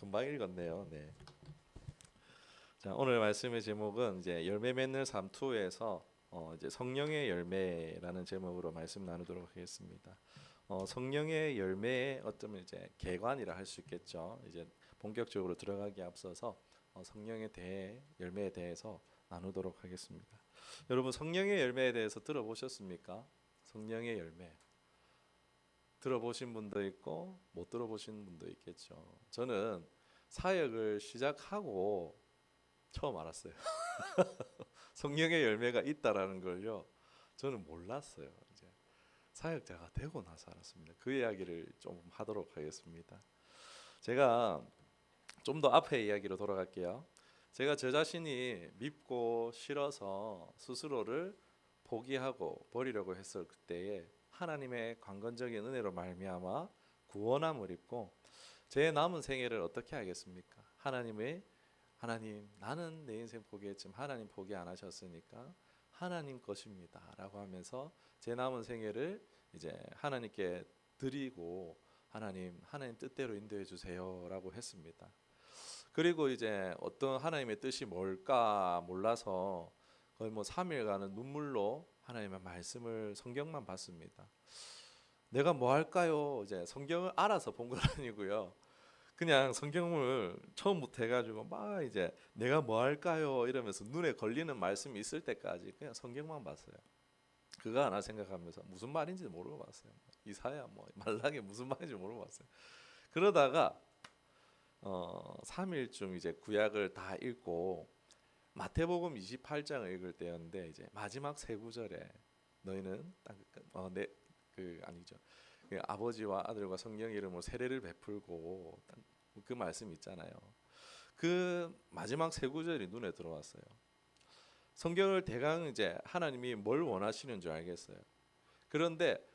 금방 읽었네요. 네. 자, 오늘 말씀의 제목은 이제 열매 맺는 삶 2에서 이제 성령의 열매라는 제목으로 말씀 나누도록 하겠습니다. 성령의 열매의 어쩌면 이제 개관이라 할 수 있겠죠. 이제 본격적으로 들어가기 앞서서 성령에 대해 열매에 대해서 나누도록 하겠습니다. 여러분 성령의 열매에 대해서 들어보셨습니까? 성령의 열매 들어보신 분도 있고 못 들어보신 분도 있겠죠. 저는 사역을 시작하고 처음 알았어요. 성령의 열매가 있다라는 걸요. 저는 몰랐어요. 이제 사역자가 되고 나서 알았습니다. 그 이야기를 좀 하도록 하겠습니다. 제가 좀 더 앞에 이야기로 돌아갈게요. 제가 저 자신이 밉고 싫어서 스스로를 포기하고 버리려고 했을 그때에 하나님의 강건적인 은혜로 말미암아 구원함을 입고 제 남은 생애를 어떻게 하겠습니까? 하나님 나는 내 인생 포기했지만 하나님 포기 안 하셨으니까 하나님 것입니다라고 하면서 제 남은 생애를 이제 하나님께 드리고 하나님 뜻대로 인도해 주세요라고 했습니다. 그리고 이제 어떤 하나님의 뜻이 뭘까 몰라서 거의 뭐 3일간은 눈물로 하나님의 말씀을 성경만 봤습니다. 내가 뭐 할까요? 이제 성경을 알아서 본 건 아니고요. 그냥 성경을 처음부터 해가지고 막 이제 내가 뭐 할까요? 이러면서 눈에 걸리는 말씀이 있을 때까지 그냥 성경만 봤어요. 그거 하나 생각하면서 무슨 말인지 모르고 봤어요. 이사야 뭐 말라기 무슨 말인지 모르고 봤어요. 그러다가 3일쯤 이제 구약을 다 읽고 마태복음 28장을 읽을 때였는데 이제 마지막 세 구절에 너희는 내그 아니죠. 그 아버지와 아들과 성령 이름으로 세례를 베풀고 그 말씀 있잖아요. 그 마지막 세 구절이 눈에 들어왔어요. 성경을 대강 이제 하나님이 뭘 원하시는 줄 알겠어요. 그런데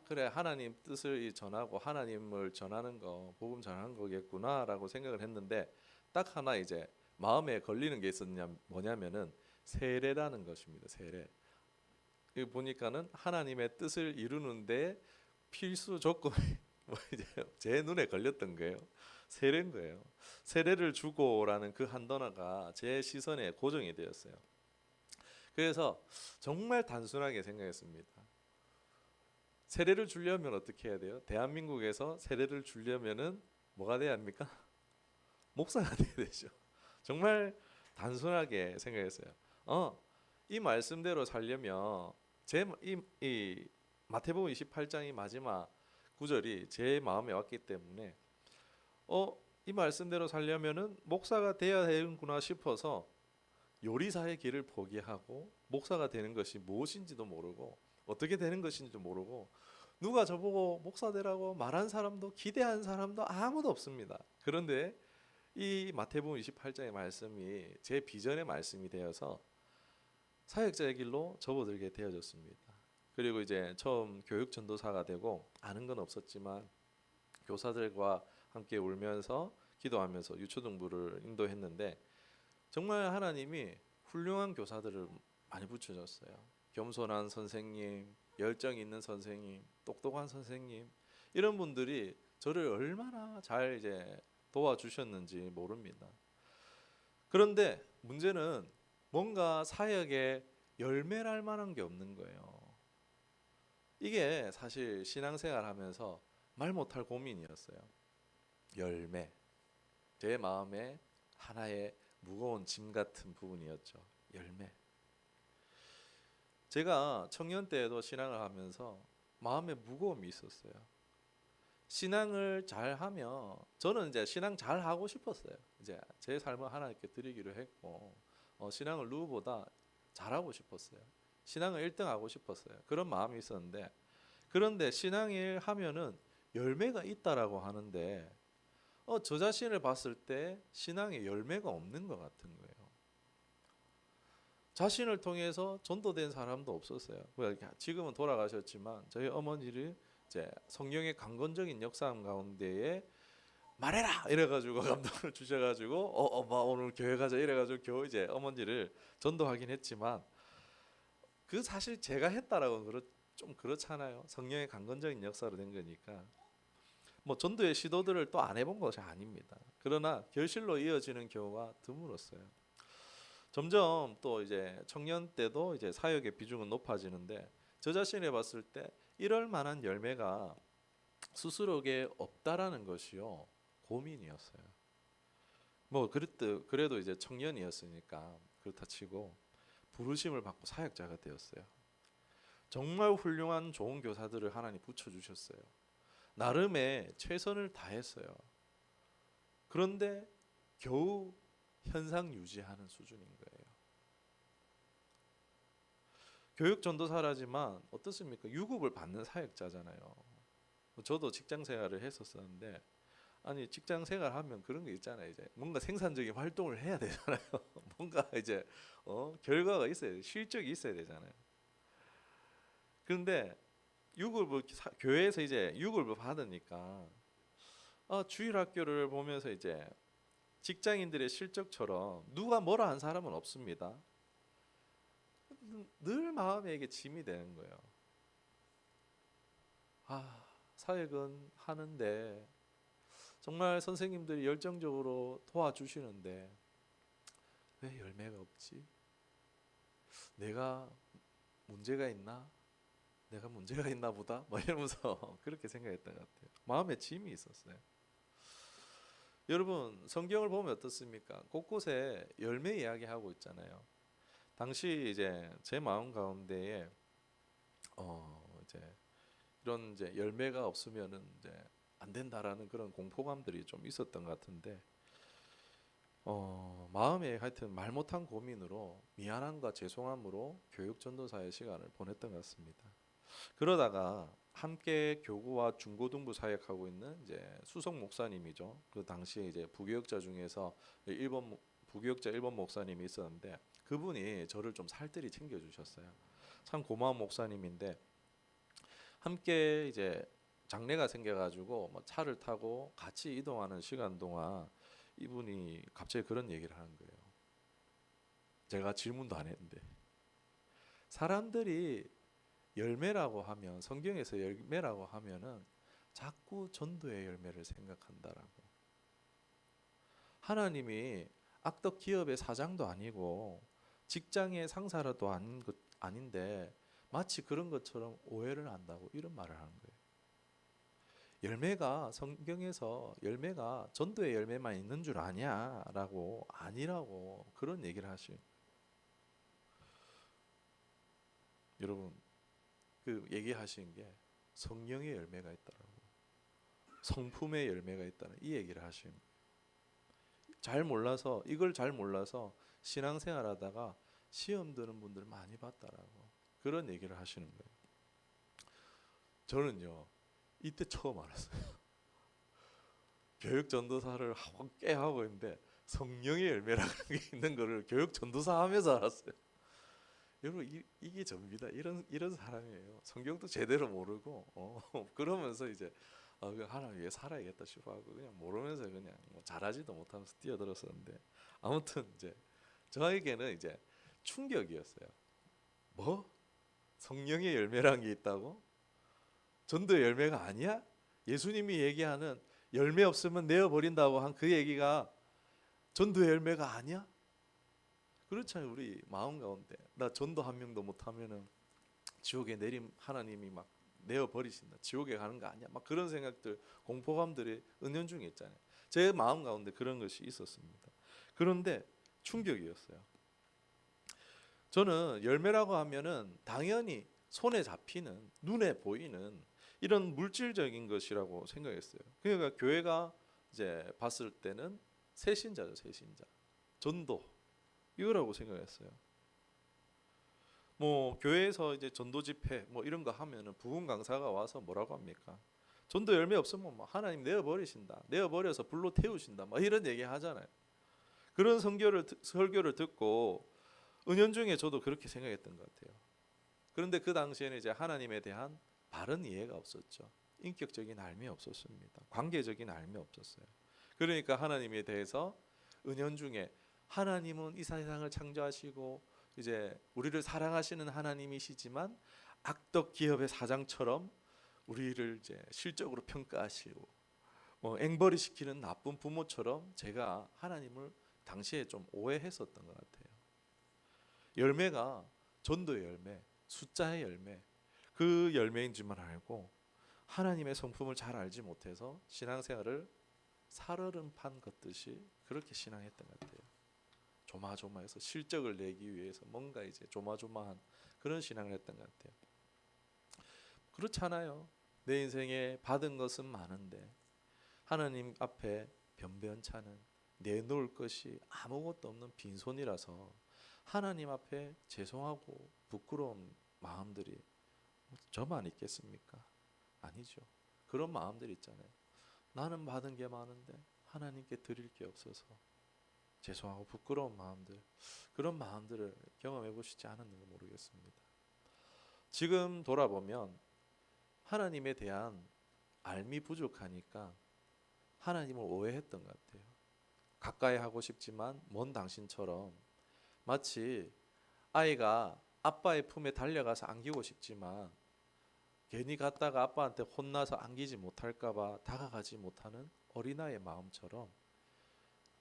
그래 하나님 뜻을 전하고 하나님을 전하는 거 복음 전하는 거겠구나라고 생각을 했는데 딱 하나 이제 마음에 걸리는 게 있었냐 뭐냐면은 세례라는 것입니다. 세례. 여기 보니까는 하나님의 뜻을 이루는데 필수 조건이 뭐 이제 제 눈에 걸렸던 거예요. 세례인 거예요. 세례를 주고라는 그 한 단어가 제 시선에 고정이 되었어요. 그래서 정말 단순하게 생각했습니다. 세례를 주려면 어떻게 해야 돼요? 대한민국에서 세례를 주려면은 뭐가 돼야 합니까? 목사가 돼야 되죠. 정말 단순하게 생각했어요. 이 말씀대로 살려면 이 마태복음 28장이 마지막 구절이 제 마음에 왔기 때문에 이 말씀대로 살려면은 목사가 돼야 되는구나 싶어서 요리사의 길을 포기하고 목사가 되는 것이 무엇인지도 모르고 어떻게 되는 것인지도 모르고 누가 저보고 목사 되라고 말한 사람도 기대한 사람도 아무도 없습니다. 그런데 이 마태복음 28장의 말씀이 제 비전의 말씀이 되어서 사역자의 길로 접어들게 되어졌습니다. 그리고 이제 처음 교육 전도사가 되고 아는 건 없었지만 교사들과 함께 울면서 기도하면서 유초등부를 인도했는데 정말 하나님이 훌륭한 교사들을 많이 붙여줬어요. 겸손한 선생님, 열정 있는 선생님, 똑똑한 선생님 이런 분들이 저를 얼마나 잘 이제 도와주셨는지 모릅니다. 그런데 문제는 뭔가 사역에 열매랄 만한 게 없는 거예요. 이게 사실 신앙생활 하면서 말 못할 고민이었어요. 열매. 제 마음에 하나의 무거운 짐 같은 부분이었죠. 열매. 제가 청년 때에도 신앙을 하면서 마음에 무거움이 있었어요. 신앙을 잘 하면 저는 이제 신앙 잘 하고 싶었어요. 이제 제 삶을 하나님께 드리기로 했고 신앙을 누구보다 잘하고 싶었어요. 신앙을 1등 하고 싶었어요. 그런 마음이 있었는데 그런데 신앙을 하면은 열매가 있다라고 하는데 저 자신을 봤을 때 신앙에 열매가 없는 것 같은 거예요. 자신을 통해서 전도된 사람도 없었어요. 지금은 돌아가셨지만 저희 어머니를 이제 성령의 강건적인 역사 가운데에 말해라 이래가지고 감동을 주셔가지고 엄마 오늘 교회 가자 이래가지고 겨우 이제 어머니를 전도하긴 했지만 그 사실 제가 했다라고 좀 그렇잖아요. 성령의 강건적인 역사로 된 거니까 뭐 전도의 시도들을 또 안 해본 것이 아닙니다. 그러나 결실로 이어지는 경우가 드물었어요. 점점 또 이제 청년 때도 이제 사역의 비중은 높아지는데 저 자신이 봤을 때 이럴 만한 열매가 스스로에게 없다라는 것이요 고민이었어요. 뭐 그래도 이제 청년이었으니까 그렇다 치고 부르심을 받고 사역자가 되었어요. 정말 훌륭한 좋은 교사들을 하나님 붙여주셨어요. 나름의 최선을 다했어요. 그런데 겨우 현상 유지하는 수준인 거예요. 교육 전도사라지만 어떻습니까? 유급을 받는 사역자잖아요. 저도 직장 생활을 했었었는데 아니 직장 생활하면 그런 게 있잖아요. 이제 뭔가 생산적인 활동을 해야 되잖아요. 뭔가 이제 결과가 있어야 돼. 실적이 있어야 되잖아요. 그런데 교회에서 이제 유급을 받으니까 주일학교를 보면서 이제 직장인들의 실적처럼 누가 뭐라 한 사람은 없습니다. 늘 마음에 이게 짐이 되는 거예요. 사역은 하는데 정말 선생님들이 열정적으로 도와주시는데 왜 열매가 없지? 내가 문제가 있나? 내가 문제가 있나 보다? 뭐 이러면서 그렇게 생각했던 것 같아요. 마음에 짐이 있었어요. 여러분 성경을 보면 어떻습니까? 곳곳에 열매 이야기하고 있잖아요. 당시 이제 제 마음 가운데에 이제 이런 이제 열매가 없으면은 이제 안 된다라는 그런 공포감들이 좀 있었던 것 같은데 마음에 하여튼 말 못한 고민으로 미안함과 죄송함으로 교육 전도사의 시간을 보냈던 것 같습니다. 그러다가 함께 교구와 중고등부 사역하고 있는 이제 수석 목사님이죠. 그 당시에 이제 부교역자 중에서 부교역자 1번 목사님이 있었는데 그분이 저를 좀 살뜰히 챙겨주셨어요. 참 고마운 목사님인데 함께 이제 장례가 생겨가지고 뭐 차를 타고 같이 이동하는 시간 동안 이분이 갑자기 그런 얘기를 하는 거예요. 제가 질문도 안 했는데 사람들이 열매라고 하면 성경에서 열매라고 하면은 자꾸 전도의 열매를 생각한다라고. 하나님이 악덕 기업의 사장도 아니고 직장의 상사라도 아닌데 마치 그런 것처럼 오해를 한다고 이런 말을 하는 거예요. 열매가 성경에서 열매가 전도의 열매만 있는 줄 아냐라고 아니라고 그런 얘기를 하시는. 여러분 그 얘기하신 게 성령의 열매가 있다라고 성품의 열매가 있다는 이 얘기를 하시는 거예요. 이걸 잘 몰라서 신앙생활하다가 시험 드는 분들 많이 봤다라고 그런 얘기를 하시는 거예요. 저는요 이때 처음 알았어요. 교육 전도사를 꽤 하고 있는데 성령의 열매라는 게 있는 거를 교육 전도사 하면서 알았어요. 여러분 이게 접니다. 이런 사람이에요. 성경도 제대로 모르고 그러면서 이제 하나님 위해 살아야겠다 싶어하고 그냥 모르면서 그냥 뭐 잘하지도 못하면서 뛰어들었었는데 아무튼 이제 저에게는 이제 충격이었어요. 뭐 성령의 열매라는 게 있다고? 전도의 열매가 아니야? 예수님이 얘기하는 열매 없으면 내어 버린다고 한 그 얘기가 전도의 열매가 아니야? 그렇잖아요. 우리 마음 가운데 나 전도 한 명도 못하면은 지옥에 내림 하나님이 막 내어 버리신다. 지옥에 가는 거 아니야? 막 그런 생각들, 공포감들이 은연중에 있잖아요. 제 마음 가운데 그런 것이 있었습니다. 그런데 충격이었어요. 저는 열매라고 하면은 당연히 손에 잡히는 눈에 보이는 이런 물질적인 것이라고 생각했어요. 그러니까 교회가 이제 봤을 때는 새신자죠, 새신자. 전도 이거라고 생각했어요. 뭐 교회에서 이제 전도 집회 뭐 이런 거 하면은 부흥 강사가 와서 뭐라고 합니까? 전도 열매 없으면 뭐 하나님 내어 버리신다. 내어 버려서 불로 태우신다. 뭐 이런 얘기 하잖아요. 그런 설교를 듣고 은연중에 저도 그렇게 생각했던 것 같아요. 그런데 그 당시에는 이제 하나님에 대한 바른 이해가 없었죠. 인격적인 알미 없었습니다. 관계적인 알미 없었어요. 그러니까 하나님에 대해서 은연중에 하나님은 이 세상을 창조하시고 이제 우리를 사랑하시는 하나님이시지만 악덕 기업의 사장처럼 우리를 이제 실적으로 평가하시고 앵벌이 시키는 나쁜 부모처럼 제가 하나님을 당시에 좀 오해했었던 것 같아요. 열매가 전도의 열매, 숫자의 열매, 그 열매인 줄만 알고 하나님의 성품을 잘 알지 못해서 신앙생활을 살얼음 걷듯이 그렇게 신앙했던 것 같아요. 조마조마해서 실적을 내기 위해서 뭔가 이제 조마조마한 그런 신앙을 했던 것 같아요. 그렇잖아요. 내 인생에 받은 것은 많은데 하나님 앞에 변변찮은 내놓을 것이 아무것도 없는 빈손이라서 하나님 앞에 죄송하고 부끄러운 마음들이 저만 있겠습니까? 아니죠. 그런 마음들 있잖아요. 나는 받은 게 많은데 하나님께 드릴 게 없어서 죄송하고 부끄러운 마음들, 그런 마음들을 경험해 보시지 않았는가 모르겠습니다. 지금 돌아보면 하나님에 대한 알미 부족하니까 하나님을 오해했던 것 같아요. 가까이 하고 싶지만 먼 당신처럼, 마치 아이가 아빠의 품에 달려가서 안기고 싶지만 괜히 갔다가 아빠한테 혼나서 안기지 못할까 봐 다가가지 못하는 어린아이의 마음처럼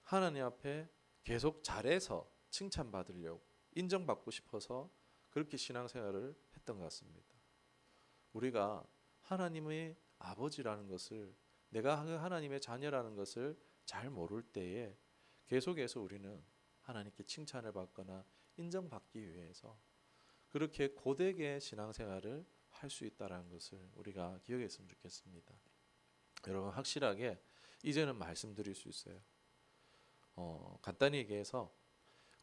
하나님 앞에 계속 잘해서 칭찬받으려고, 인정받고 싶어서 그렇게 신앙생활을 했던 것 같습니다. 우리가 하나님의 아버지라는 것을, 내가 하나님의 자녀라는 것을 잘 모를 때에 계속해서 우리는 하나님께 칭찬을 받거나 인정받기 위해서 그렇게 고되게 신앙생활을 할 수 있다는 것을 우리가 기억했으면 좋겠습니다. 여러분, 확실하게 이제는 말씀드릴 수 있어요. 간단히 얘기해서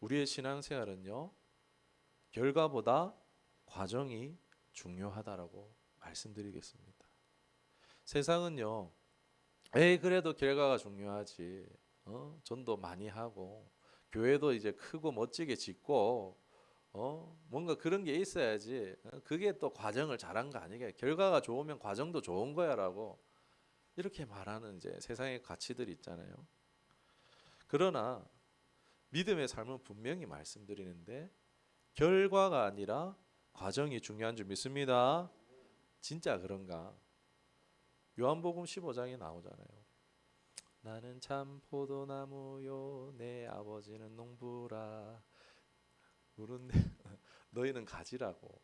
우리의 신앙생활은요, 결과보다 과정이 중요하다라고 말씀드리겠습니다. 세상은요, 그래도 결과가 중요하지. 전도 많이 하고 교회도 이제 크고 멋지게 짓고 뭔가 그런 게 있어야지. 그게 또 과정을 잘한 거 아니게. 결과가 좋으면 과정도 좋은 거야라고 이렇게 말하는 이제 세상의 가치들이 있잖아요. 그러나 믿음의 삶은 분명히 말씀드리는데 결과가 아니라 과정이 중요한 줄 믿습니다. 진짜 그런가? 요한복음 15장에 나오잖아요. 나는 참 포도나무요 내 아버지는 농부라. 너희는 가지라고.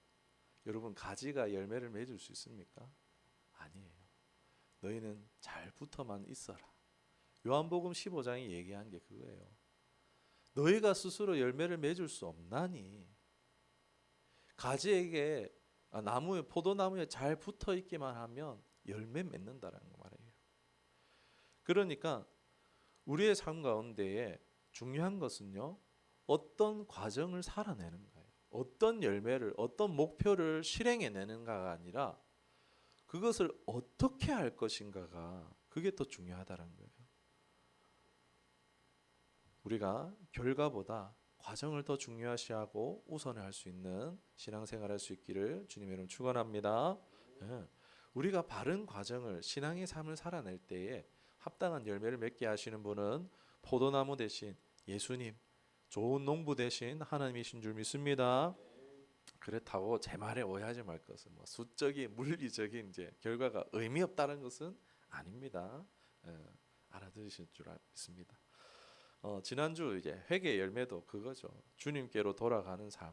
여러분, 가지가 열매를 맺을 수 있습니까? 아니에요. 너희는 잘 붙어만 있어라. 요한복음 15장이 얘기한 게 그거예요. 너희가 스스로 열매를 맺을 수 없나니 가지에게 나무에, 포도나무에 잘 붙어 있기만 하면 열매 맺는다라는 말이에요. 그러니까 우리의 삶 가운데에 중요한 것은요, 어떤 과정을 살아내는 거예요. 어떤 열매를, 어떤 목표를 실행해내는가가 아니라 그것을 어떻게 할 것인가가, 그게 더 중요하다는 거예요. 우리가 결과보다 과정을 더 중요시하고 우선을 할 수 있는 신앙생활 할 수 있기를 주님의 이름으로 축원합니다. 우리가 바른 과정을, 신앙의 삶을 살아낼 때에 합당한 열매를 맺게 하시는 분은 포도나무 대신 예수님, 좋은 농부 대신 하나님이신 줄 믿습니다. 그렇다고 제 말에 오해하지 말 것은 수적인, 물리적인 이제 결과가 의미 없다는 것은 아닙니다. 알아들으실 줄 믿습니다. 지난주 이제 회개의 열매도 그거죠. 주님께로 돌아가는 삶.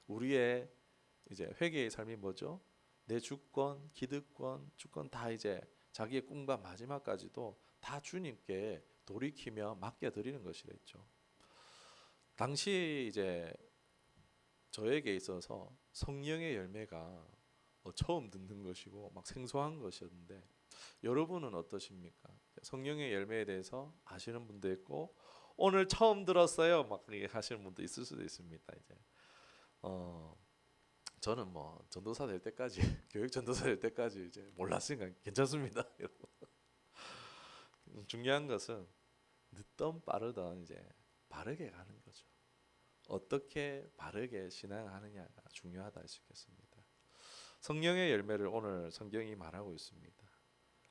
우리의 이제 회개의 삶이 뭐죠? 내 주권, 기득권, 주권 다 이제 자기의 꿈과 마지막까지도 다 주님께 돌이키며 맡겨드리는 것이랬죠. 당시 이제 저에게 있어서 성령의 열매가 처음 듣는 것이고 막 생소한 것이었는데, 여러분은 어떠십니까? 성령의 열매에 대해서 아시는 분도 있고 오늘 처음 들었어요 막 하시는 분도 있을 수도 있습니다. 이제 저는 전도사 될 때까지 교육 전도사 될 때까지 이제 몰랐으니까 괜찮습니다. 중요한 것은 늦던 빠르던 이제 바르게 가는 거죠. 어떻게 바르게 신앙하느냐가 중요하다 할 수 있겠습니다. 성령의 열매를 오늘 성경이 말하고 있습니다.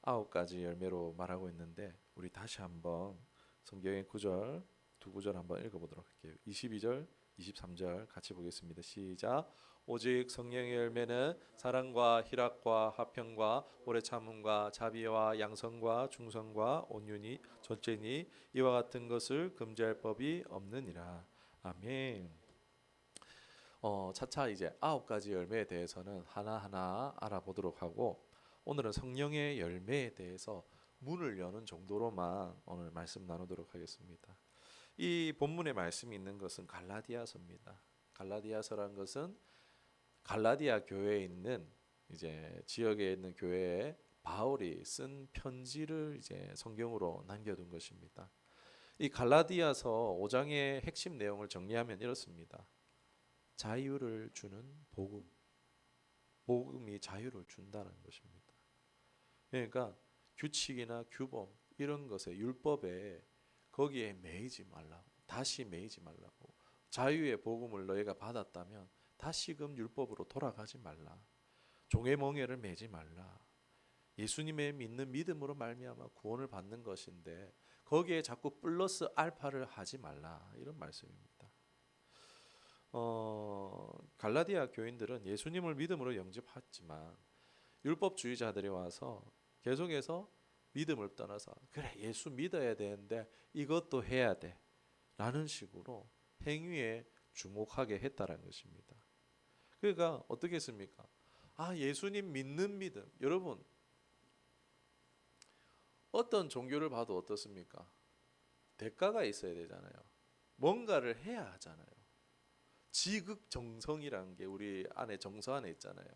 9가지 열매로 말하고 있는데 우리 다시 한번 성경의 구절, 두 구절 한번 읽어보도록 할게요. 22절, 23절 같이 보겠습니다. 시작. 오직 성령의 열매는 사랑과 희락과 화평과 오래 참음과 자비와 양선과 충성과 온유니 절제니 이와 같은 것을 금지할 법이 없느니라. 아멘. 차차 이제 9가지 열매에 대해서는 하나하나 알아보도록 하고, 오늘은 성령의 열매에 대해서 문을 여는 정도로만 오늘 말씀 나누도록 하겠습니다. 이 본문의 말씀이 있는 것은 갈라디아서입니다. 갈라디아서란 것은 갈라디아 교회에 있는 이제 지역에 있는 교회에 바울이 쓴 편지를 이제 성경으로 남겨둔 것입니다. 이 갈라디아서 5장의 핵심 내용을 정리하면 이렇습니다. 자유를 주는 복음, 복음이 자유를 준다는 것입니다. 그러니까 규칙이나 규범 이런 것에, 율법에 거기에 매이지 말라고, 다시 매이지 말라고. 자유의 복음을 너희가 받았다면 다시금 율법으로 돌아가지 말라. 종의 멍에를 매지 말라. 예수님의 믿는 믿음으로 말미암아 구원을 받는 것인데 거기에 자꾸 플러스 알파를 하지 말라, 이런 말씀입니다. 갈라디아 교인들은 예수님을 믿음으로 영접했지만 율법주의자들이 와서 계속해서 믿음을 떠나서 그래 예수 믿어야 되는데 이것도 해야 돼 라는 식으로 행위에 주목하게 했다는 것입니다. 그러니까 어떻게 했습니까? 예수님 믿는 믿음. 여러분, 어떤 종교를 봐도 어떻습니까? 대가가 있어야 되잖아요. 뭔가를 해야 하잖아요. 지극정성이라는 게 우리 안에, 정서 안에 있잖아요.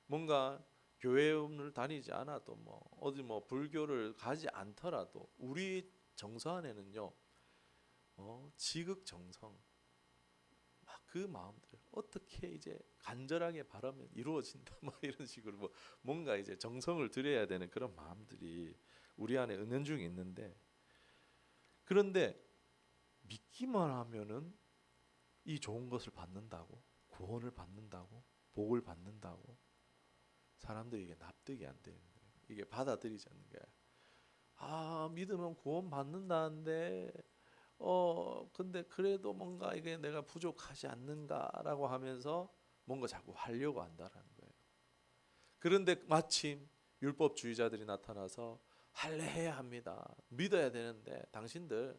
뭔가 교회를 다니지 않아도 어디 불교를 가지 않더라도 우리 정서 안에는요, 지극정성, 막 그 마음들 어떻게 이제 간절하게 바라면 이루어진다, 이런 식으로 뭔가 이제 정성을 들여야 되는 그런 마음들이 우리 안에 은연중에 있는데, 그런데 믿기만 하면은 이 좋은 것을 받는다고, 구원을 받는다고, 복을 받는다고 사람들이 이게 납득이 안 되는 거예요. 이게 받아들이지 않는 거예요. 믿으면 구원 받는다는데 근데 그래도 뭔가 이게 내가 부족하지 않는가라고 하면서 뭔가 자꾸 하려고 한다라는 거예요. 그런데 마침 율법주의자들이 나타나서 할례해야 합니다. 믿어야 되는데 당신들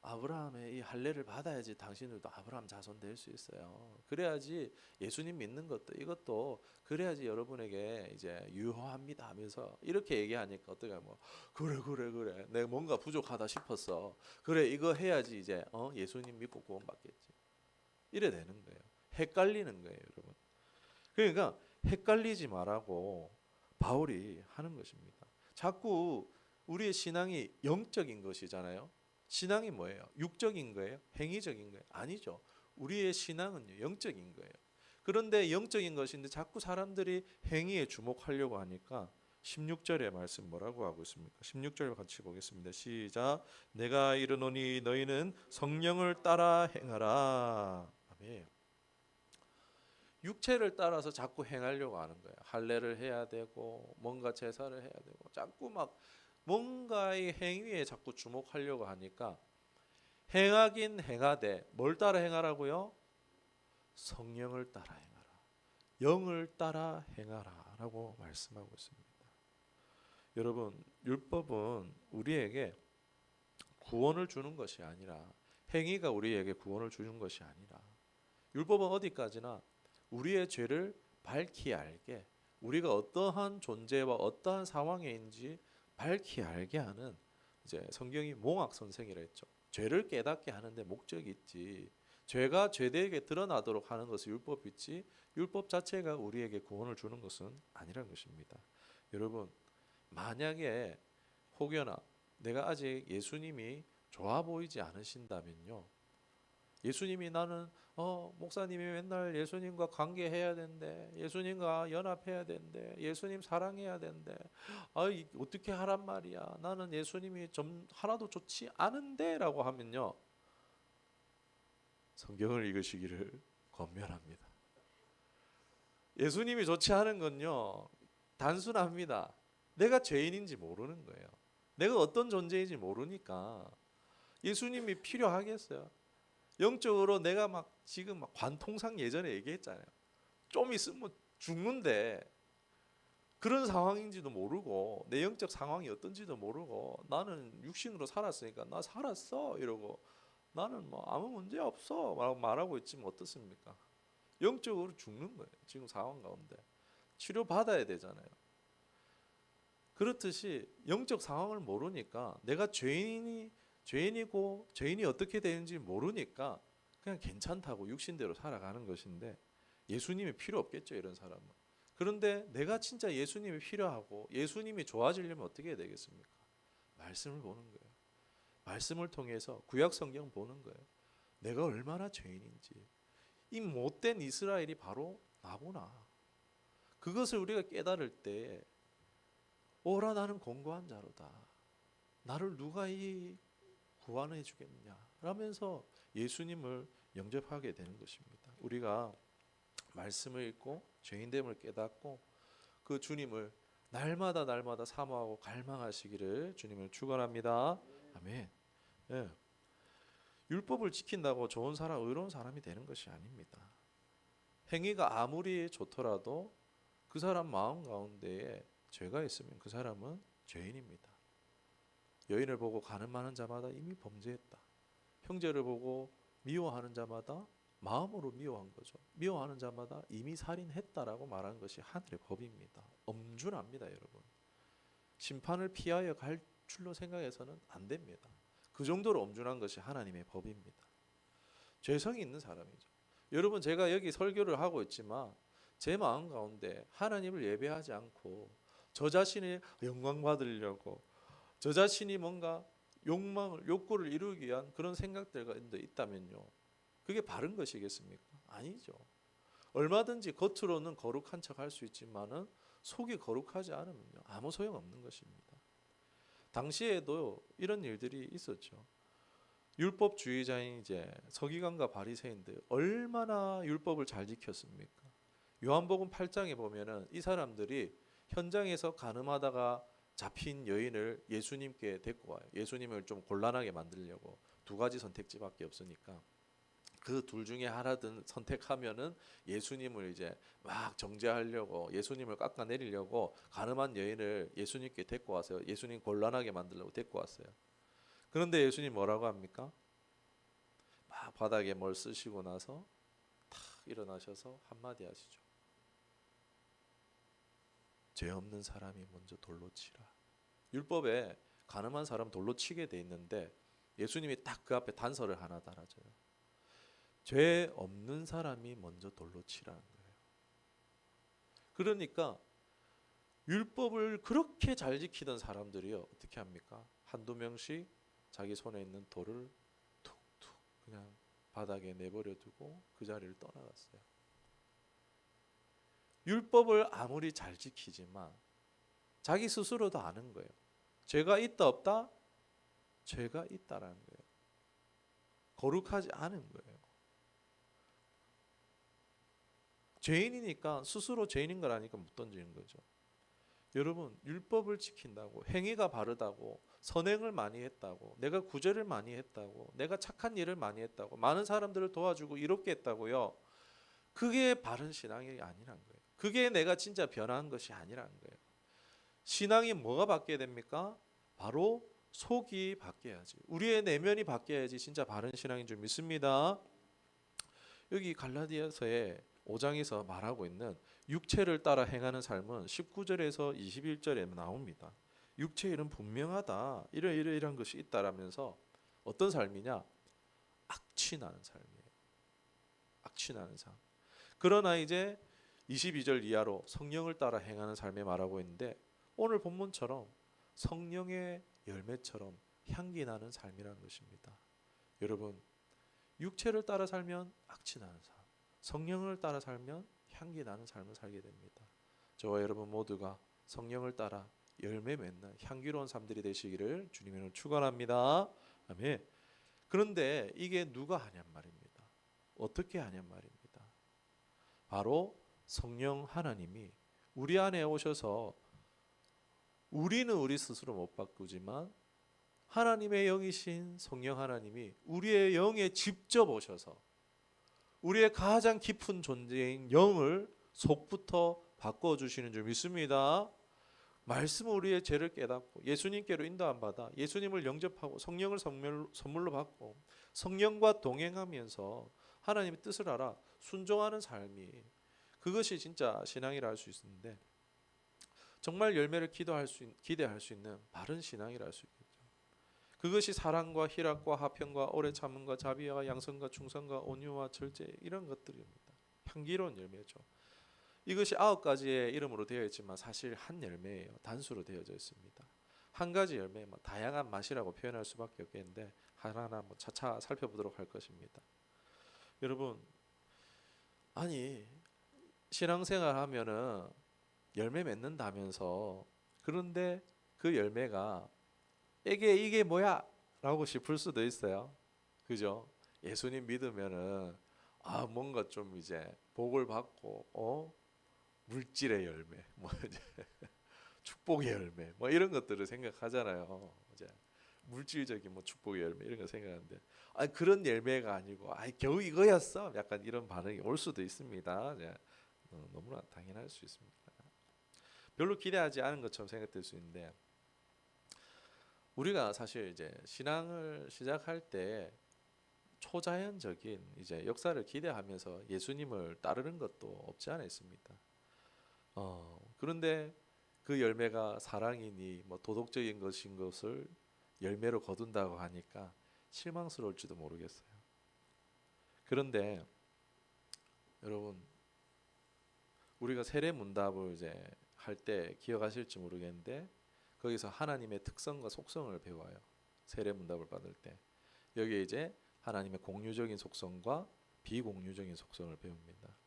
아브라함의 이 할례를 받아야지 당신들도 아브라함 자손 될 수 있어요. 그래야지 예수님 믿는 것도 이것도 그래야지 여러분에게 이제 유효합니다 하면서 이렇게 얘기하니까 어떻게 그래 내가 뭔가 부족하다 싶었어. 그래 이거 해야지 이제 예수님 믿고 구원받겠지. 이래 되는 거예요. 헷갈리는 거예요, 여러분. 그러니까 헷갈리지 말라고 바울이 하는 것입니다. 자꾸 우리의 신앙이 영적인 것이잖아요. 신앙이 뭐예요? 육적인 거예요? 행위적인 거예요? 아니죠. 우리의 신앙은 영적인 거예요. 그런데 영적인 것인데 자꾸 사람들이 행위에 주목하려고 하니까 16절의 말씀 뭐라고 하고 있습니까? 16절 같이 보겠습니다. 시작. 내가 이르노니 너희는 성령을 따라 행하라. 아멘. 육체를 따라서 자꾸 행하려고 하는 거예요. 할례를 해야 되고 뭔가 제사를 해야 되고 자꾸 뭔가의 행위에 자꾸 주목하려고 하니까 행하긴 행하되 뭘 따라 행하라고요? 성령을 따라 행하라. 영을 따라 행하라 라고 말씀하고 있습니다. 여러분, 율법은 우리에게 구원을 주는 것이 아니라, 행위가 우리에게 구원을 주는 것이 아니라, 율법은 어디까지나 우리의 죄를 밝히 알게, 우리가 어떠한 존재와 어떠한 상황인지 밝히 알게 하는, 이제 성경이 몽학 선생이라 했죠. 죄를 깨닫게 하는데 목적이 있지, 죄가 죄되게 드러나도록 하는 것이 율법이지 율법 자체가 우리에게 구원을 주는 것은 아니라는 것입니다. 여러분, 만약에 혹여나 내가 아직 예수님이 좋아 보이지 않으신다면요, 예수님이 나는 목사님이 맨날 예수님과 관계해야 되는데, 예수님과 연합해야 되는데, 예수님 사랑해야 되는데, 어떻게 하란 말이야, 나는 예수님이 좀 하나도 좋지 않은데 라고 하면요, 성경을 읽으시기를 권면합니다. 예수님이 좋지 않은 건요, 단순합니다. 내가 죄인인지 모르는 거예요. 내가 어떤 존재인지 모르니까 예수님이 필요하겠어요? 영적으로 내가 막 지금 막 관통상 예전에 얘기했잖아요. 좀 있으면 죽는데 그런 상황인지도 모르고 내 영적 상황이 어떤지도 모르고 나는 육신으로 살았으니까 나 살았어 이러고 나는 뭐 아무 문제 없어 말하고 있지만 어떻습니까? 영적으로 죽는 거예요. 지금 상황 가운데 치료 받아야 되잖아요. 그렇듯이 영적 상황을 모르니까 내가 죄인이고 죄인이 어떻게 되는지 모르니까 그냥 괜찮다고 육신대로 살아가는 것인데 예수님이 필요 없겠죠, 이런 사람은. 그런데 내가 진짜 예수님이 필요하고 예수님이 좋아지려면 어떻게 해야 되겠습니까? 말씀을 보는 거예요. 말씀을 통해서 구약 성경 보는 거예요. 내가 얼마나 죄인인지. 이 못된 이스라엘이 바로 나구나. 그것을 우리가 깨달을 때 오라 나는 공고한 자로다. 나를 누가 이 구원해 주겠느냐 라면서 예수님을 영접하게 되는 것입니다. 우리가 말씀을 읽고 죄인됨을 깨닫고 그 주님을 날마다 사모하고 갈망하시기를 주님을 축원합니다. 아멘. 예. 율법을 지킨다고 좋은 사람, 의로운 사람이 되는 것이 아닙니다. 행위가 아무리 좋더라도 그 사람 마음 가운데에 죄가 있으면 그 사람은 죄인입니다. 여인을 보고 간음하는 자마다 이미 범죄했다. 형제를 보고 미워하는 자마다 마음으로 미워한 거죠. 미워하는 자마다 이미 살인했다라고 말하는 것이 하늘의 법입니다. 엄준합니다, 여러분. 심판을 피하여 갈 줄로 생각해서는 안 됩니다. 그 정도로 엄준한 것이 하나님의 법입니다. 죄성이 있는 사람이죠. 여러분, 제가 여기 설교를 하고 있지만 제 마음 가운데 하나님을 예배하지 않고 저 자신이 영광 받으려고 저 자신이 뭔가 욕구를 이루기 위한 그런 생각들가 있다면요, 그게 바른 것이겠습니까? 아니죠. 얼마든지 겉으로는 거룩한 척 할 수 있지만은 속이 거룩하지 않으면요, 아무 소용 없는 것입니다. 당시에도 이런 일들이 있었죠. 율법주의자인 이제 서기관과 바리새인들 얼마나 율법을 잘 지켰습니까? 요한복음 8장에 보면은 이 사람들이 현장에서 간음하다가 잡힌 여인을 예수님께 데리고 와요. 예수님을 좀 곤란하게 만들려고. 두 가지 선택지밖에 없으니까 그 둘 중에 하나든 선택하면은 예수님을 이제 막 정죄하려고, 예수님을 깎아내리려고 간음한 여인을 예수님께 데리고 왔어요. 예수님 곤란하게 만들려고 데리고 왔어요. 그런데 예수님 뭐라고 합니까? 막 바닥에 뭘 쓰시고 나서 탁 일어나셔서 한마디 하시죠. 죄 없는 사람이 먼저 돌로 치라. 율법에 간음한 사람 돌로 치게 돼 있는데 예수님이 딱 그 앞에 단서를 하나 달아줘요. 죄 없는 사람이 먼저 돌로 치라는 거예요. 그러니까 율법을 그렇게 잘 지키던 사람들이요, 어떻게 합니까? 한두 명씩 자기 손에 있는 돌을 툭툭 그냥 바닥에 내버려 두고 그 자리를 떠나갔어요. 율법을 아무리 잘 지키지만 자기 스스로도 아는 거예요. 죄가 있다 없다? 죄가 있다라는 거예요. 거룩하지 않은 거예요. 죄인이니까 스스로 죄인인 걸 아니까 못 던지는 거죠. 여러분, 율법을 지킨다고, 행위가 바르다고, 선행을 많이 했다고, 내가 구제를 많이 했다고, 내가 착한 일을 많이 했다고, 많은 사람들을 도와주고 이롭게 했다고요, 그게 바른 신앙이 아니란 거예요. 그게 내가 진짜 변한 것이 아니라는 거예요. 신앙이 뭐가 바뀌어야 됩니까? 바로 속이 바뀌어야지, 우리의 내면이 바뀌어야지 진짜 바른 신앙인 줄 믿습니다. 여기 갈라디아서에 5장에서 말하고 있는 육체를 따라 행하는 삶은 19절에서 21절에 나옵니다. 육체의 일은 분명하다, 이러이러이러한 것이 있다라면서 어떤 삶이냐? 악취나는 삶이에요. 악취나는 삶. 그러나 이제 22절 이하로 성령을 따라 행하는 삶에 말하고 있는데, 오늘 본문처럼 성령의 열매처럼 향기 나는 삶이라는 것입니다. 여러분, 육체를 따라 살면 악취나는 삶, 성령을 따라 살면 향기 나는 삶을 살게 됩니다. 저와 여러분 모두가 성령을 따라 열매 맺는 향기로운 삶들이 되시기를 주님으로 축원합니다. 아멘. 그런데 이게 누가 하냔 말입니다. 어떻게 하냔 말입니다. 바로 성령 하나님이 우리 안에 오셔서, 우리는 우리 스스로 못 바꾸지만 하나님의 영이신 성령 하나님이 우리의 영에 직접 오셔서 우리의 가장 깊은 존재인 영을 속부터 바꿔주시는 줄 믿습니다. 말씀은 우리의 죄를 깨닫고 예수님께로 인도함 받아 예수님을 영접하고 성령을 선물로 받고 성령과 동행하면서 하나님의 뜻을 알아 순종하는 삶이, 그것이 진짜 신앙이라 할 수 있는데, 정말 열매를 기대할 수 있는 바른 신앙이라 할 수 있겠죠. 그것이 사랑과 희락과 화평과 오래 참음과 자비와 양선과 충성과 온유와 절제, 이런 것들입니다. 향기로운 열매죠. 이것이 9가지의 이름으로 되어 있지만 사실 한 열매예요. 단수로 되어져 있습니다. 한 가지 열매, 다양한 맛이라고 표현할 수밖에 없겠는데 하나하나 차차 살펴보도록 할 것입니다. 여러분, 아니 신앙생활 하면은 열매 맺는다면서, 그런데 그 열매가 이게 뭐야? 라고 싶을 수도 있어요. 그죠? 예수님 믿으면은 뭔가 좀 이제 복을 받고 물질의 열매, 이제 축복의 열매, 이런 것들을 생각하잖아요. 이제 물질적인 축복의 열매 이런 거 생각하는데, 그런 열매가 아니고 겨우 이거였어. 약간 이런 반응이 올 수도 있습니다. 이제 너무나 당연할 수 있습니다. 별로 기대하지 않은 것처럼 생각될 수 있는데, 우리가 사실 이제 신앙을 시작할 때 초자연적인 이제 역사를 기대하면서 예수님을 따르는 것도 없지 않아 있습니다. 그런데 그 열매가 사랑이니 도덕적인 것인 것을 열매로 거둔다고 하니까 실망스러울지도 모르겠어요. 그런데 여러분, 우리가 세례 문답을 이제 할 때 기억하실지 모르겠는데, 거기서 하나님의 특성과 속성을 배워요. 세례 문답을 받을 때 여기에 이제 하나님의 공유적인 속성과 비공유적인 속성을 배웁니다.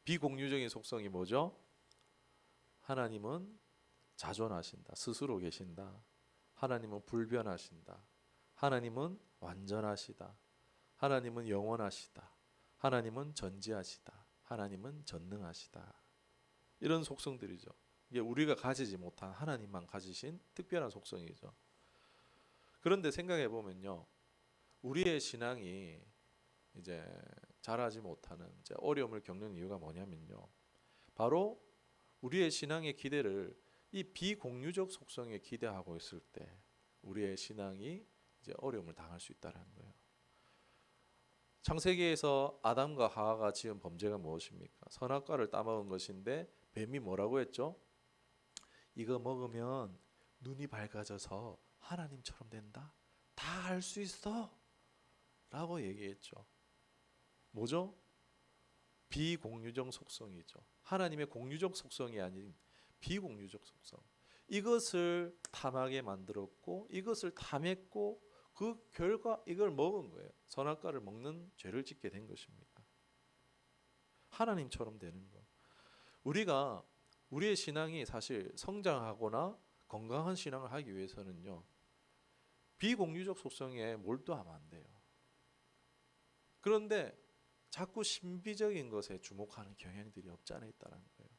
비공유적인 속성이 뭐죠? 하나님은 자존하신다. 스스로 계신다. 하나님은 불변하신다. 하나님은 완전하시다. 하나님은 영원하시다. 하나님은 전지하시다. 하나님은 전능하시다. 이런 속성들이죠. 이게 우리가 가지지 못한 하나님만 가지신 특별한 속성이죠. 그런데 생각해 보면요, 우리의 신앙이 이제 자라지 못하는 이제 어려움을 겪는 이유가 뭐냐면요, 바로 우리의 신앙의 기대를 이 비공유적 속성에 기대하고 있을 때 우리의 신앙이 이제 어려움을 당할 수 있다는 거예요. 창세기에서 아담과 하와가 지은 범죄가 무엇입니까? 선악과를 따먹은 것인데 뱀이 뭐라고 했죠? 이거 먹으면 눈이 밝아져서 하나님처럼 된다. 다 알 수 있어. 라고 얘기했죠. 뭐죠? 비공유적 속성이죠. 하나님의 공유적 속성이 아닌 비공유적 속성. 이것을 탐하게 만들었고 이것을 탐했고 그 결과 이걸 먹은 거예요. 선악과를 먹는 죄를 짓게 된 것입니다. 하나님처럼 되는 거. 우리가 우리의 신앙이 사실 성장하거나 건강한 신앙을 하기 위해서는요, 비공유적 속성에 몰두하면 안 돼요. 그런데 자꾸 신비적인 것에 주목하는 경향들이 없지 않아 있다는 거예요.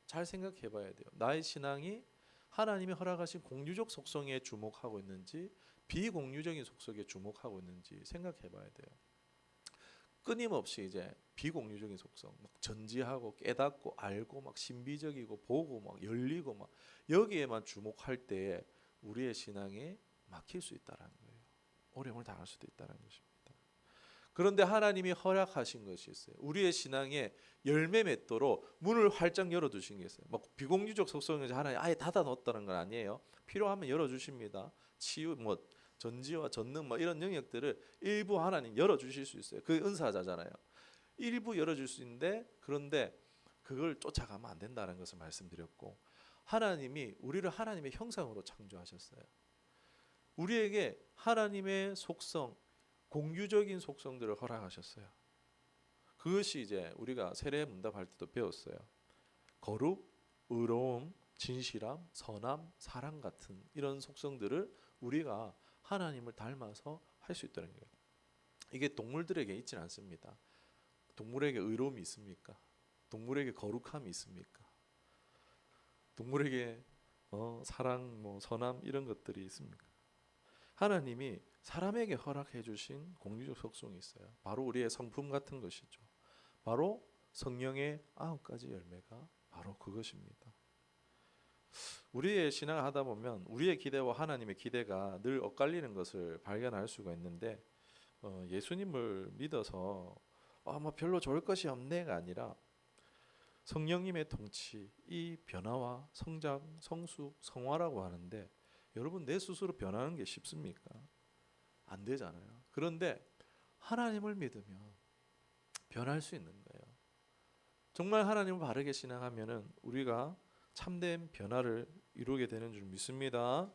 잘 생각해 봐야 돼요. 나의 신앙이 하나님이 허락하신 공유적 속성에 주목하고 있는지 비공유적인 속성에 주목하고 있는지 생각해 봐야 돼요. 끊임없이 이제 비공유적인 속성, 전지하고 깨닫고 알고 신비적이고 보고 열리고 여기에만 주목할 때 우리의 신앙에 막힐 수 있다는 거예요. 어려움을 당할 수도 있다는 것입니다. 그런데 하나님이 허락하신 것이 있어요. 우리의 신앙에 열매 맺도록 문을 활짝 열어두신 게 있어요. 비공유적 속성을 하나님 아예 닫아 놓았다는 건 아니에요. 필요하면 열어주십니다. 치유, 전지와 전능 이런 영역들을 일부 하나님 열어주실 수 있어요. 그게 은사자잖아요. 일부 열어줄 수 있는데, 그런데 그걸 쫓아가면 안 된다는 것을 말씀드렸고, 하나님이 우리를 하나님의 형상으로 창조하셨어요. 우리에게 하나님의 속성, 공유적인 속성들을 허락하셨어요. 그것이 이제 우리가 세례 문답할 때도 배웠어요. 거룩, 의로움, 진실함, 선함, 사랑 같은 이런 속성들을 우리가 하나님을 닮아서 할 수 있다는 거예요. 이게 동물들에게 있지는 않습니다. 동물에게 의로움이 있습니까? 동물에게 거룩함이 있습니까? 동물에게 사랑, 선함 이런 것들이 있습니까? 하나님이 사람에게 허락해 주신 공유적 속성이 있어요. 바로 우리의 성품 같은 것이죠. 바로 성령의 9가지 열매가 바로 그것입니다. 우리의 신앙을 하다 보면 우리의 기대와 하나님의 기대가 늘 엇갈리는 것을 발견할 수가 있는데 예수님을 믿어서 뭐 별로 좋을 것이 없네가 아니라 성령님의 통치, 이 변화와 성장, 성숙, 성화라고 하는데 여러분 내 스스로 변하는 게 쉽습니까? 안 되잖아요. 그런데 하나님을 믿으면 변할 수 있는 거예요. 정말 하나님을 바르게 신앙하면은 우리가 참된 변화를 이루게 되는 줄 믿습니다.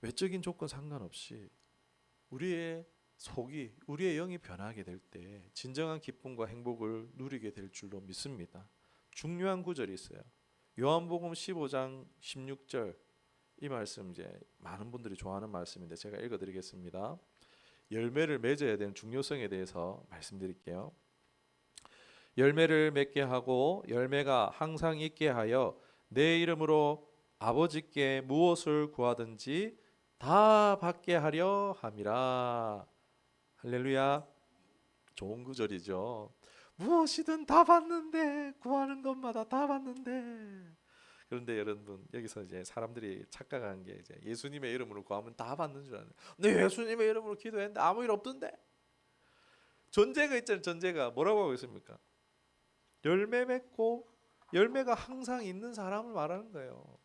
외적인 조건 상관없이 우리의 속이, 우리의 영이 변하게 될 때 진정한 기쁨과 행복을 누리게 될 줄로 믿습니다. 중요한 구절이 있어요. 요한복음 15장 16절, 이 말씀 이제 많은 분들이 좋아하는 말씀인데 제가 읽어드리겠습니다. 열매를 맺어야 되는 중요성에 대해서 말씀드릴게요. 열매를 맺게 하고 열매가 항상 있게 하여 내 이름으로 아버지께 무엇을 구하든지 다 받게 하려 함이라. 할렐루야. 좋은 구절이죠. 무엇이든 다 받는데, 구하는 것마다 다 받는데. 그런데 여러분 여기서 이제 사람들이 착각한 게 이제 예수님의 이름으로 구하면 다 받는 줄 아는. 근데 예수님의 이름으로 기도했는데 아무 일 없던데. 전제가 있잖아요. 전제가 뭐라고 하고 있습니까? 열매 맺고 열매가 항상 있는 사람을 말하는 거예요.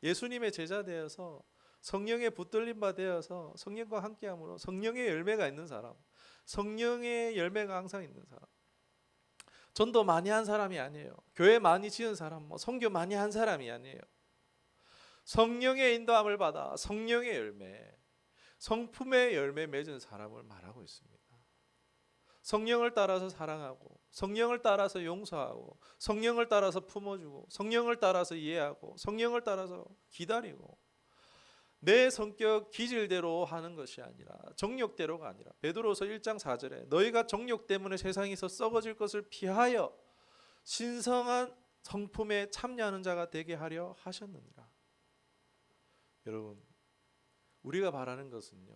예수님의 제자 되어서 성령의 붙들림 바 되어서 성령과 함께함으로 성령의 열매가 있는 사람, 성령의 열매가 항상 있는 사람. 전도 많이 한 사람이 아니에요. 교회 많이 지은 사람, 선교 많이 한 사람이 아니에요. 성령의 인도함을 받아 성령의 열매, 성품의 열매 맺은 사람을 말하고 있습니다. 성령을 따라서 사랑하고, 성령을 따라서 용서하고, 성령을 따라서 품어주고, 성령을 따라서 이해하고, 성령을 따라서 기다리고, 내 성격 기질대로 하는 것이 아니라 정욕대로가 아니라 베드로서 1장 4절에 너희가 정욕 때문에 세상에서 썩어질 것을 피하여 신성한 성품에 참여하는 자가 되게 하려 하셨느니라. 여러분, 우리가 바라는 것은요,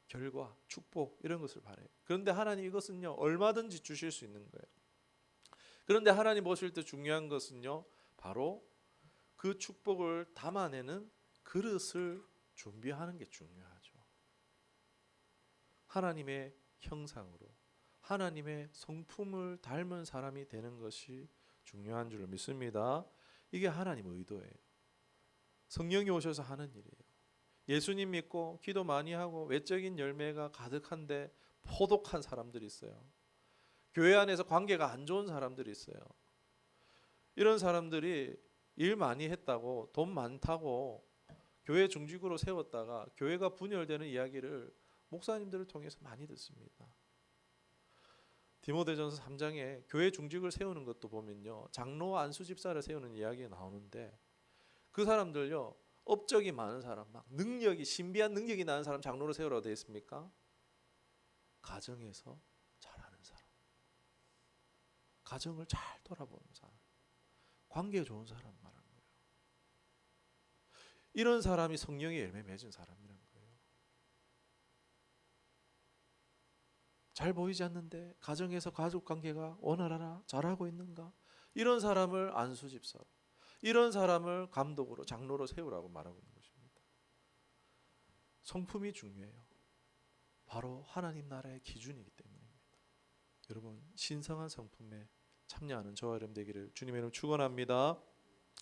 결과, 축복 이런 것을 바라요. 그런데 하나님 이것은요 얼마든지 주실 수 있는 거예요. 그런데 하나님 보실 때 중요한 것은요 바로 그 축복을 담아내는 그릇을 준비하는 게 중요하죠. 하나님의 형상으로 하나님의 성품을 닮은 사람이 되는 것이 중요한 줄 믿습니다. 이게 하나님의 의도예요. 성령이 오셔서 하는 일이에요. 예수님 믿고 기도 많이 하고 외적인 열매가 가득한데 포독한 사람들이 있어요. 교회 안에서 관계가 안 좋은 사람들이 있어요. 이런 사람들이 일 많이 했다고 돈 많다고 교회 중직으로 세웠다가 교회가 분열되는 이야기를 목사님들을 통해서 많이 듣습니다. 디모데전서 3장에 교회 중직을 세우는 것도 보면요, 장로와 안수 집사를 세우는 이야기가 나오는데 그 사람들요 업적이 많은 사람, 막 능력이 신비한 능력이 나는 사람 장로로 세우라고 되어 있습니까? 가정에서 잘하는 사람, 가정을 잘 돌아보는 사람, 관계 좋은 사람 말하는 거예요. 이런 사람이 성령의 열매 맺은 사람이라는 거예요. 잘 보이지 않는데 가정에서 가족 관계가 원활하나 잘하고 있는가? 이런 사람을 안수 집사로, 이런 사람을 감독으로 장로로 세우라고 말하고 있는 것입니다. 성품이 중요해요. 바로 하나님 나라의 기준이기 때문입니다. 여러분 신성한 성품에 참여하는 저와 여러분 되기를 주님의 이름으로 축원합니다.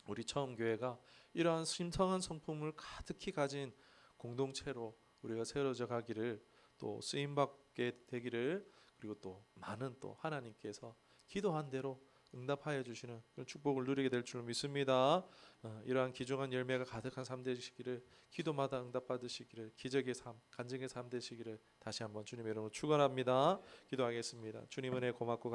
우리 처음 교회가 이러한 신성한 성품을 가득히 가진 공동체로 우리가 세워져 가기를, 또 쓰임받게 되기를, 그리고 또 많은 또 하나님께서 기도한 대로 응답하여 주시는 그런 축복을 누리게 될 줄 믿습니다. 이러한 귀중한 열매가 가득한 삶 되시기를, 기도마다 응답받으시기를, 기적의 삶, 간증의 삶 되시기를 다시 한번 주님의 이름으로 축원합니다. 기도하겠습니다. 주님 은혜 고맙고